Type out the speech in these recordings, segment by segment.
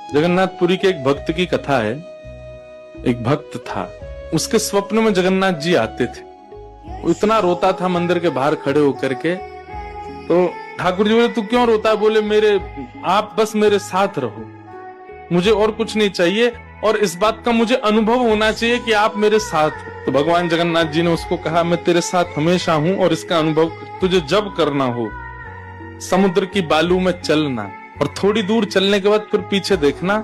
जगन्नाथपुरी के एक भक्त की कथा है। एक भक्त था, उसके स्वप्न में जगन्नाथ जी आते थे। वो इतना रोता था मंदिर के बाहर खड़े होकर के। तो ठाकुर जी बोले, तू क्यों रोता है? बोले, आप बस मेरे साथ रहो, मुझे और कुछ नहीं चाहिए, और इस बात का मुझे अनुभव होना चाहिए कि आप मेरे साथ हो। तो भगवान जगन्नाथ जी ने उसको कहा, मैं तेरे साथ हमेशा हूं, और इसका अनुभव तुझे जब करना हो समुद्र की बालू में चलना, और थोड़ी दूर चलने के बाद फिर पीछे देखना,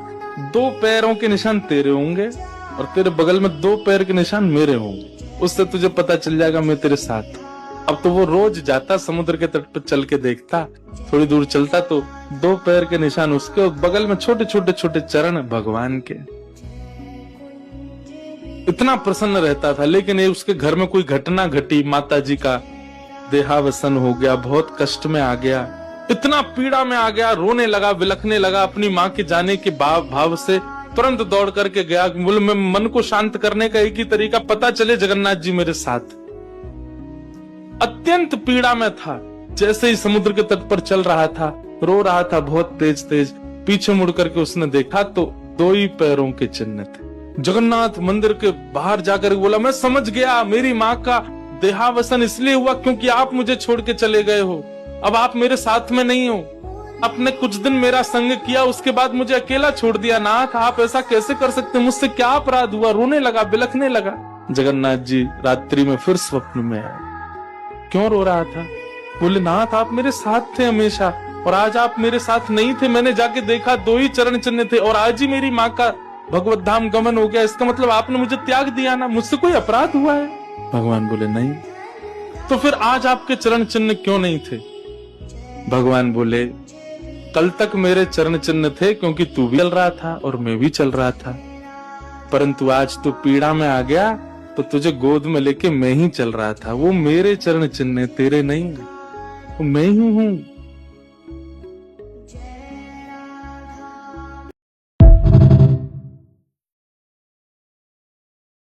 2 पैरों के निशान तेरे होंगे और तेरे बगल में 2 पैर के निशान मेरे होंगे। उससे तुझे पता चल जाएगा मैं तेरे साथ। अब तो वो रोज जाता, समुद्र के तट पर चल के देखता, थोड़ी दूर चलता तो 2 पैर के निशान उसके और बगल में छोटे छोटे छोटे चरण भगवान के। इतना प्रसन्न रहता था। लेकिन ये उसके घर में कोई घटना घटी, माता जी का देहावसन हो गया, बहुत कष्ट में आ गया, इतना पीड़ा में आ गया, रोने लगा, विलखने लगा। अपनी माँ के जाने के भाव से तुरंत दौड़ करके गया। बोले, मैं मन को शांत करने का एक ही तरीका, पता चले जगन्नाथ जी मेरे साथ। अत्यंत पीड़ा में था। जैसे ही समुद्र के तट पर चल रहा था, रो रहा था बहुत तेज तेज। पीछे मुड़ करके उसने देखा तो 2 ही पैरों के चिन्ह थे। जगन्नाथ मंदिर के बाहर जाकर बोला, मैं समझ गया, मेरी माँ का देहावसन इसलिए हुआ क्योंकि आप मुझे छोड़ के चले गए हो। अब आप मेरे साथ में नहीं हो। आपने कुछ दिन मेरा संग किया, उसके बाद मुझे अकेला छोड़ दिया। नाथ, आप ऐसा कैसे कर सकते? मुझसे क्या अपराध हुआ? रोने लगा, बिलखने लगा। जगन्नाथ जी रात्रि में फिर स्वप्न में आए। क्यों रो रहा था? बोले, नाथ, आप मेरे साथ थे हमेशा, और आज आप मेरे साथ नहीं थे। मैंने जाके देखा 2 ही चरण चिन्ह थे, और आज ही मेरी माँ का भगवत धाम गमन हो गया। इसका मतलब आपने मुझे त्याग दिया ना? मुझसे कोई अपराध हुआ है? भगवान बोले, नहीं। तो फिर आज आपके चरण चिन्ह क्यों नहीं थे? भगवान बोले, कल तक मेरे चरण चिन्ह थे क्योंकि तू भी चल रहा था और मैं भी चल रहा था, परंतु आज तू पीड़ा में आ गया तो तुझे गोद में लेके मैं ही चल रहा था। वो मेरे चरण चिन्ह, तेरे नहीं, वो मैं ही हूं।